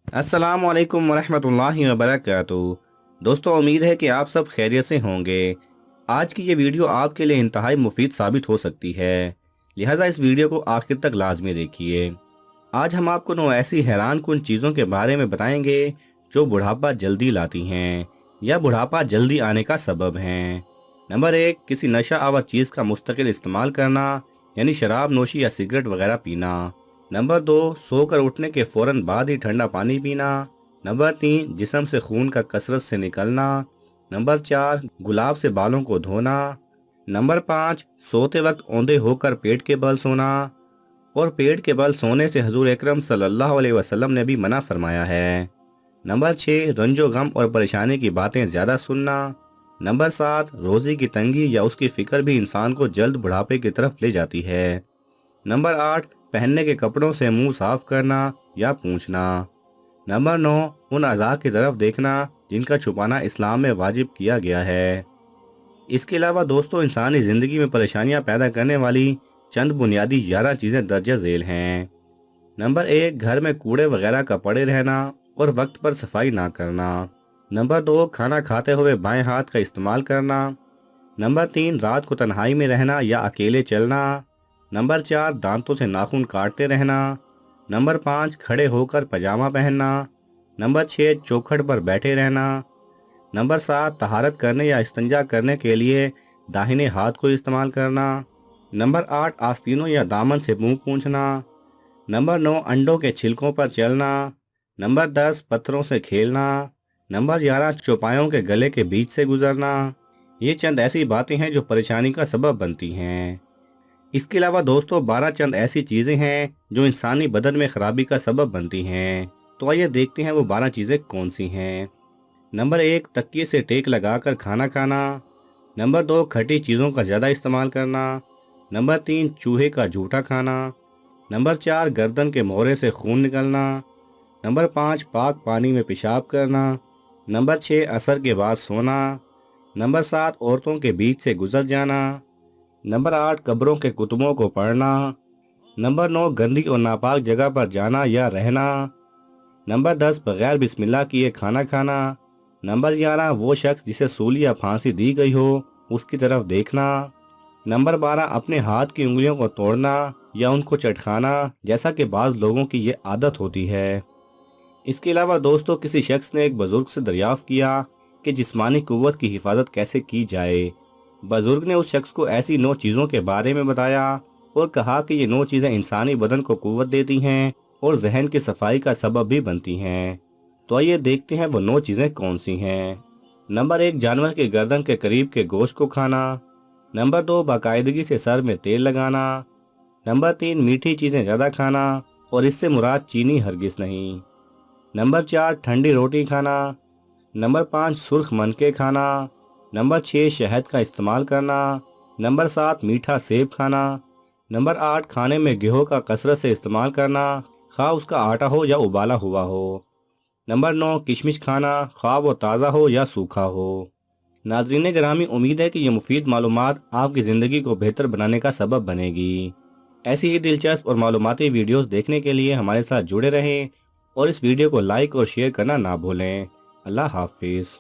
अस्सलाम वालेकुम वरहमतुल्लाहि वबरकातुहू। दोस्तों, उम्मीद है कि आप सब खैरियत से होंगे। आज की ये वीडियो आपके लिए इंतहाई मुफीद साबित हो सकती है, लिहाजा इस वीडियो को आखिर तक लाजमी देखिए। आज हम आपको 9 ऐसी हैरान कुन चीज़ों के बारे में बताएंगे जो बुढ़ापा जल्दी लाती हैं या बुढ़ापा जल्दी आने का सबब हैं। नंबर 1, किसी नशा आवर चीज़ का मुस्तकिल इस्तेमाल करना, यानी शराब नोशी या सिगरेट वगैरह पीना। नंबर 2, सोकर उठने के फौरन बाद ही ठंडा पानी पीना। नंबर 3, जिस्म से खून का कसरत से निकलना। नंबर 4, गुलाब से बालों को धोना। नंबर 5, सोते वक्त औंधे होकर पेट के बल सोना, और पेट के बल सोने से हजूर अकरम सल्लल्लाहु अलैहि वसल्लम ने भी मना फरमाया है। नंबर 6, रंजो गम और परेशानी की बातें ज़्यादा सुनना। नंबर 7, रोज़ी की तंगी या उसकी फ़िक्र भी इंसान को जल्द बुढ़ापे की तरफ ले जाती है। नंबर 8, पहनने के कपड़ों से मुंह साफ करना या पूंछना। नंबर 9, उन अज़ा की तरफ देखना जिनका छुपाना इस्लाम में वाजिब किया गया है। इसके अलावा दोस्तों, इंसानी ज़िंदगी में परेशानियां पैदा करने वाली चंद बुनियादी 11 चीज़ें दर्ज झेल हैं। नंबर 1, घर में कूड़े वगैरह का पड़े रहना और वक्त पर सफाई ना करना। नंबर 2, खाना खाते हुए बाएं हाथ का इस्तेमाल करना। नंबर 3, रात को तन्हाई में रहना या अकेले चलना। नंबर 4, दांतों से नाखून काटते रहना। नंबर 5, खड़े होकर पजामा पहनना। नंबर 6, चौखट पर बैठे रहना। नंबर 7, तहारत करने या इस्तिंजा करने के लिए दाहिने हाथ को इस्तेमाल करना। नंबर 8, आस्तीनों या दामन से मुंह पूंछना। नंबर 9, अंडों के छिलकों पर चलना। नंबर 10, पत्थरों से खेलना। नंबर 11, चौपायों के गले के बीच से गुजरना। ये चंद ऐसी बातें हैं जो परेशानी का सबब बनती हैं। इसके अलावा दोस्तों, 12 चंद ऐसी चीज़ें हैं जो इंसानी बदन में खराबी का सबब बनती हैं। तो आइए देखते हैं वो 12 चीज़ें कौन सी हैं। नंबर 1, तकिए से टेक लगाकर खाना खाना। नंबर 2, खट्टी चीज़ों का ज़्यादा इस्तेमाल करना। नंबर 3, चूहे का जूठा खाना। नंबर 4, गर्दन के मोहरे से खून निकलना। नंबर 5, पाक पानी में पेशाब करना। नंबर 6, असर के बाद सोना। नंबर 7, औरतों के बीच से गुजर जाना। नंबर 8, कब्रों के कुतुबों को पढ़ना। नंबर 9, गंदी और नापाक जगह पर जाना या रहना। नंबर 10, बगैर बिस्मिल्लाह किए खाना खाना। नंबर 11, वो शख्स जिसे सूली या फांसी दी गई हो उसकी तरफ देखना। नंबर 12, अपने हाथ की उंगलियों को तोड़ना या उनको चटखाना, जैसा कि बाज़ लोगों की ये आदत होती है। इसके अलावा दोस्तों, किसी शख्स ने एक बुजुर्ग से दरियाफ्त किया कि जिस्मानी कुव्वत की हिफाजत कैसे की जाए। बुजुर्ग ने उस शख्स को ऐसी 9 चीज़ों के बारे में बताया और कहा कि ये 9 चीज़ें इंसानी बदन को कुव्वत देती हैं और जहन की सफाई का सबब भी बनती हैं। तो आइए देखते हैं वो 9 चीज़ें कौन सी हैं। नंबर 1, जानवर के गर्दन के करीब के गोश्त को खाना। नंबर 2, बाकायदगी से सर में तेल लगाना। नंबर 3, मीठी चीज़ें ज़्यादा खाना, और इससे मुराद चीनी हरगिज़ नहीं। नंबर 4, ठंडी रोटी खाना। नंबर 5, सुर्ख मनके खाना। नंबर 6, शहद का इस्तेमाल करना। नंबर 7, मीठा सेब खाना। नंबर 8, खाने में गेहूं का कसरत से इस्तेमाल करना, खा उसका आटा हो या उबाला हुआ हो। नंबर 9, किशमिश खाना, खा वो ताज़ा हो या सूखा हो। नाज़रीन गिरामी, उम्मीद है कि ये मुफीद मालूमात आपकी ज़िंदगी को बेहतर बनाने का सबब बनेगी। ऐसी ही दिलचस्प और मालूमाती वीडियोस देखने के लिए हमारे साथ जुड़े रहें और इस वीडियो को लाइक और शेयर करना ना भूलें। अल्लाह हाफिज़।